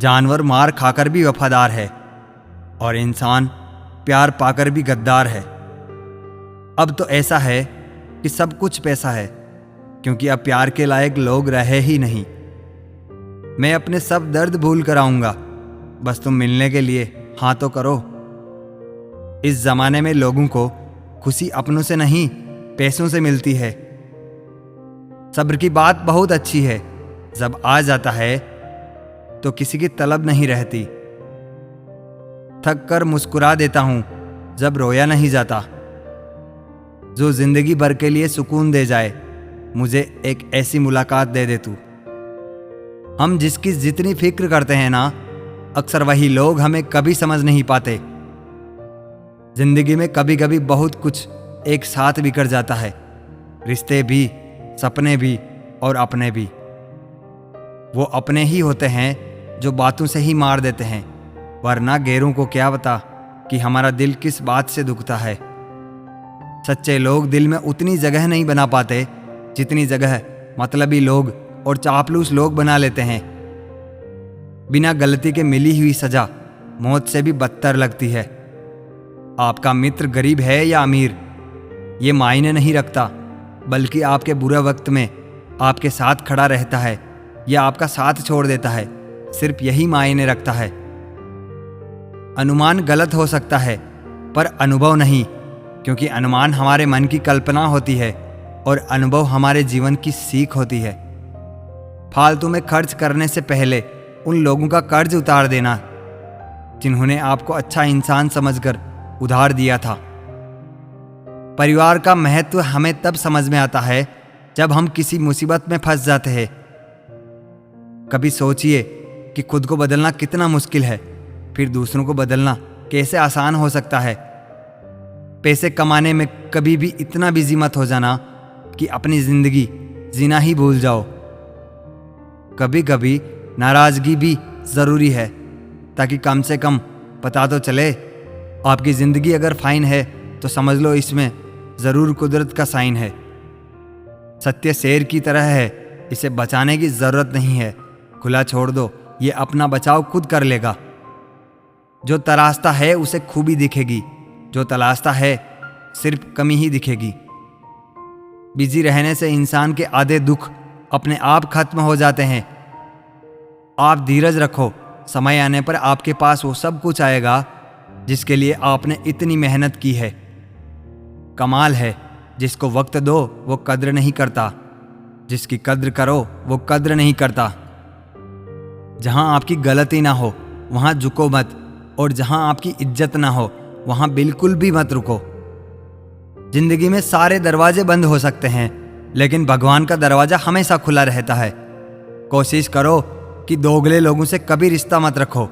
जानवर मार खाकर भी वफादार है और इंसान प्यार पाकर भी गद्दार है। अब तो ऐसा है कि सब कुछ पैसा है, क्योंकि अब प्यार के लायक लोग रहे ही नहीं। मैं अपने सब दर्द भूल कर आऊंगा, बस तुम मिलने के लिए हाँ तो करो। इस जमाने में लोगों को खुशी अपनों से नहीं पैसों से मिलती है। सब्र की बात बहुत अच्छी है, जब आ जाता है तो किसी की तलब नहीं रहती। थक कर मुस्कुरा देता हूं जब रोया नहीं जाता। जो जिंदगी भर के लिए सुकून दे जाए, मुझे एक ऐसी मुलाकात दे दे तू। हम जिसकी जितनी फिक्र करते हैं ना, अक्सर वही लोग हमें कभी समझ नहीं पाते। जिंदगी में कभी कभी बहुत कुछ एक साथ बिखर जाता है, रिश्ते भी, सपने भी और अपने भी। वो अपने ही होते हैं जो बातों से ही मार देते हैं, वरना गैरों को क्या पता कि हमारा दिल किस बात से दुखता है। सच्चे लोग दिल में उतनी जगह नहीं बना पाते जितनी जगह मतलबी लोग और चापलूस लोग बना लेते हैं। बिना गलती के मिली हुई सजा मौत से भी बदतर लगती है। आपका मित्र गरीब है या अमीर, ये मायने नहीं रखता, बल्कि आपके बुरे वक्त में आपके साथ खड़ा रहता है या आपका साथ छोड़ देता है, सिर्फ यही मायने रखता है। अनुमान गलत हो सकता है पर अनुभव नहीं, क्योंकि अनुमान हमारे मन की कल्पना होती है और अनुभव हमारे जीवन की सीख होती है। फालतू में खर्च करने से पहले उन लोगों का कर्ज उतार देना जिन्होंने आपको अच्छा इंसान समझकर उधार दिया था। परिवार का महत्व हमें तब समझ में आता है जब हम किसी मुसीबत में फंस जाते हैं। कभी सोचिए कि खुद को बदलना कितना मुश्किल है, फिर दूसरों को बदलना कैसे आसान हो सकता है। पैसे कमाने में कभी भी इतना बिजी मत हो जाना कि अपनी जिंदगी जीना ही भूल जाओ। कभी कभी नाराजगी भी जरूरी है, ताकि कम से कम पता तो चले। आपकी जिंदगी अगर फाइन है तो समझ लो इसमें जरूर कुदरत का साइन है। सत्य शेर की तरह है, इसे बचाने की जरूरत नहीं है। खुला छोड़ दो, ये अपना बचाव खुद कर लेगा। जो तराशता है उसे खूबी दिखेगी, जो तलाशता है सिर्फ कमी ही दिखेगी। बिजी रहने से इंसान के आधे दुख अपने आप खत्म हो जाते हैं। आप धीरज रखो, समय आने पर आपके पास वो सब कुछ आएगा जिसके लिए आपने इतनी मेहनत की है। कमाल है, जिसको वक्त दो वो कद्र नहीं करता, जिसकी कद्र करो वो कद्र नहीं करता। जहां आपकी गलती ना हो वहां झुको मत, और जहां आपकी इज्जत ना हो वहां बिल्कुल भी मत रुको। जिंदगी में सारे दरवाजे बंद हो सकते हैं, लेकिन भगवान का दरवाजा हमेशा खुला रहता है। कोशिश करो कि दोगले लोगों से कभी रिश्ता मत रखो,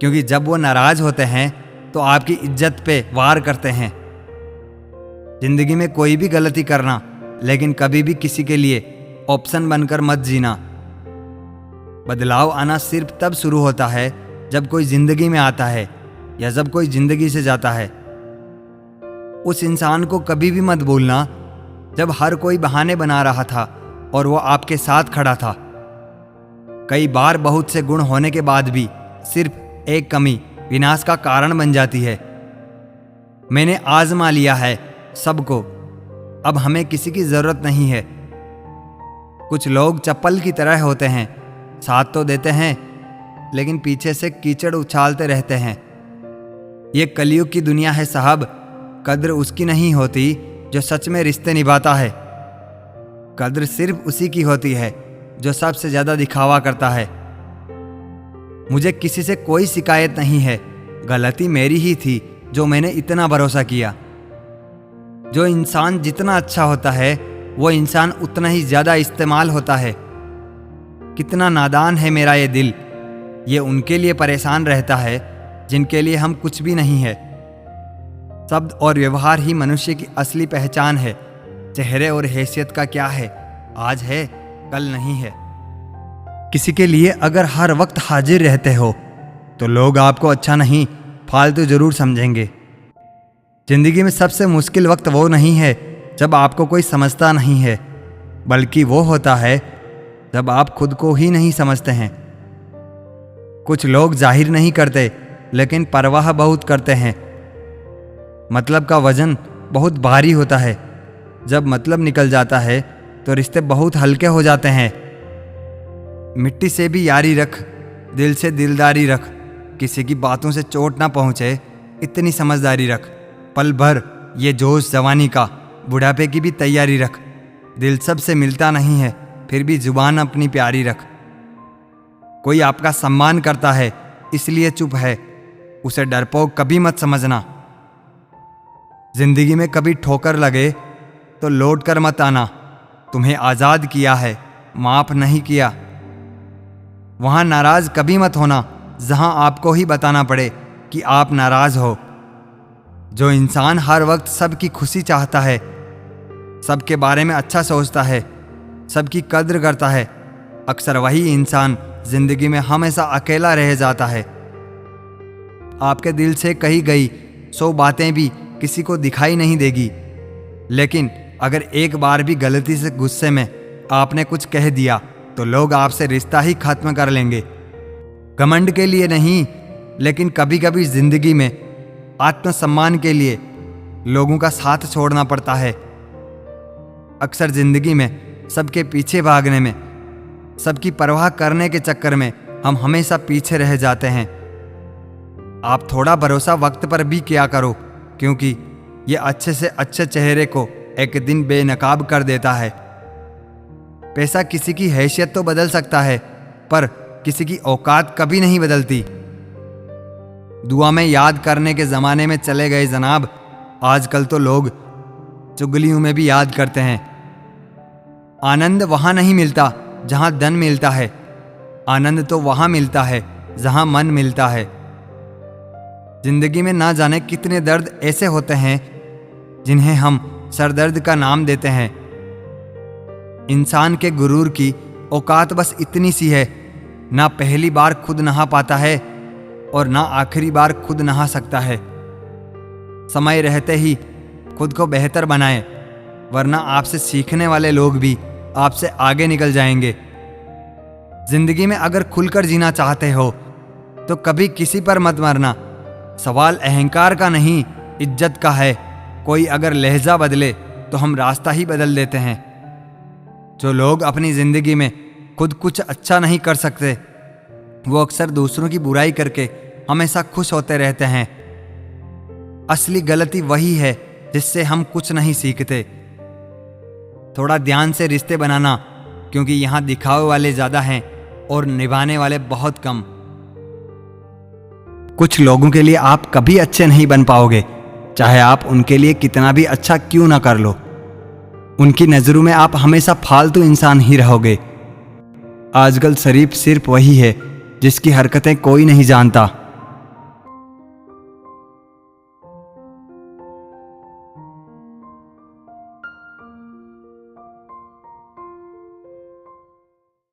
क्योंकि जब वो नाराज होते हैं तो आपकी इज्जत पे वार करते हैं। जिंदगी में कोई भी गलती करना, लेकिन कभी भी किसी के लिए ऑप्शन बनकर मत जीना। बदलाव आना सिर्फ तब शुरू होता है जब कोई जिंदगी में आता है या जब कोई जिंदगी से जाता है। उस इंसान को कभी भी मत भूलना जब हर कोई बहाने बना रहा था और वो आपके साथ खड़ा था। कई बार बहुत से गुण होने के बाद भी सिर्फ एक कमी विनाश का कारण बन जाती है। मैंने आजमा लिया है सबको, अब हमें किसी की जरूरत नहीं है। कुछ लोग चप्पल की तरह होते हैं, साथ तो देते हैं लेकिन पीछे से कीचड़ उछालते रहते हैं। ये कलयुग की दुनिया है साहब, कद्र उसकी नहीं होती जो सच में रिश्ते निभाता है। कद्र सिर्फ उसी की होती है जो सबसे ज्यादा दिखावा करता है। मुझे किसी से कोई शिकायत नहीं है, गलती मेरी ही थी जो मैंने इतना भरोसा किया। जो इंसान जितना अच्छा होता है वो इंसान उतना ही ज्यादा इस्तेमाल होता है। कितना नादान है मेरा ये दिल, ये उनके लिए परेशान रहता है जिनके लिए हम कुछ भी नहीं है। शब्द और व्यवहार ही मनुष्य की असली पहचान है। चेहरे और हैसियत का क्या है, आज है कल नहीं है। किसी के लिए अगर हर वक्त हाजिर रहते हो तो लोग आपको अच्छा नहीं फालतू जरूर समझेंगे। जिंदगी में सबसे मुश्किल वक्त वो नहीं है जब आपको कोई समझता नहीं है, बल्कि वो होता है जब आप खुद को ही नहीं समझते हैं। कुछ लोग जाहिर नहीं करते लेकिन परवाह बहुत करते हैं। मतलब का वजन बहुत भारी होता है। जब मतलब निकल जाता है तो रिश्ते बहुत हल्के हो जाते हैं। मिट्टी से भी यारी रख, दिल से दिलदारी रख, किसी की बातों से चोट ना पहुंचे इतनी समझदारी रख। पल भर ये जोश जवानी का, बुढ़ापे की भी तैयारी रख। दिल सबसे मिलता नहीं है फिर भी जुबान अपनी प्यारी रख। कोई आपका सम्मान करता है इसलिए चुप है, उसे डरपोक कभी मत समझना। जिंदगी में कभी ठोकर लगे तो लौट कर मत आना। तुम्हें आज़ाद किया है, माफ नहीं किया। वहां नाराज कभी मत होना जहां आपको ही बताना पड़े कि आप नाराज हो। जो इंसान हर वक्त सबकी खुशी चाहता है, सबके बारे में अच्छा सोचता है, सबकी कद्र करता है, अक्सर वही इंसान जिंदगी में हमेशा अकेला रह जाता है। आपके दिल से कही गई 100 बातें भी किसी को दिखाई नहीं देगी, लेकिन अगर एक बार भी गलती से गुस्से में आपने कुछ कह दिया तो लोग आपसे रिश्ता ही खत्म कर लेंगे। घमंड के लिए नहीं, लेकिन कभी कभी जिंदगी में आत्मसम्मान के लिए लोगों का साथ छोड़ना पड़ता है। अक्सर जिंदगी में सबके पीछे भागने में, सबकी परवाह करने के चक्कर में हम हमेशा पीछे रह जाते हैं। आप थोड़ा भरोसा वक्त पर भी किया करो, क्योंकि ये अच्छे से अच्छे चेहरे को एक दिन बेनकाब कर देता है। पैसा किसी की हैसियत तो बदल सकता है, पर किसी की औकात कभी नहीं बदलती। दुआ में याद करने के ज़माने में चले गए जनाब, आजकल तो लोग चुगलियों में भी याद करते हैं। आनंद वहाँ नहीं मिलता जहाँ धन मिलता है, आनंद तो वहाँ मिलता है जहाँ मन मिलता है। जिंदगी में ना जाने कितने दर्द ऐसे होते हैं जिन्हें हम सरदर्द का नाम देते हैं। इंसान के गुरूर की औकात बस इतनी सी है, ना पहली बार खुद नहा पाता है और ना आखिरी बार खुद नहा सकता है। समय रहते ही खुद को बेहतर बनाएं, वरना आपसे सीखने वाले लोग भी आपसे आगे निकल जाएंगे। जिंदगी में अगर खुलकर जीना चाहते हो तो कभी किसी पर मत मरना। सवाल अहंकार का नहीं, इज्जत का है। कोई अगर लहजा बदले तो हम रास्ता ही बदल देते हैं। जो लोग अपनी जिंदगी में खुद कुछ अच्छा नहीं कर सकते, वो अक्सर दूसरों की बुराई करके हमेशा खुश होते रहते हैं। असली गलती वही है जिससे हम कुछ नहीं सीखते। थोड़ा ध्यान से रिश्ते बनाना, क्योंकि यहाँ दिखावे वाले ज्यादा हैं और निभाने वाले बहुत कम। कुछ लोगों के लिए आप कभी अच्छे नहीं बन पाओगे, चाहे आप उनके लिए कितना भी अच्छा क्यों ना कर लो। उनकी नज़रों में आप हमेशा फालतू इंसान ही रहोगे। आजकल शरीफ सिर्फ वही है जिसकी हरकतें कोई नहीं जानता।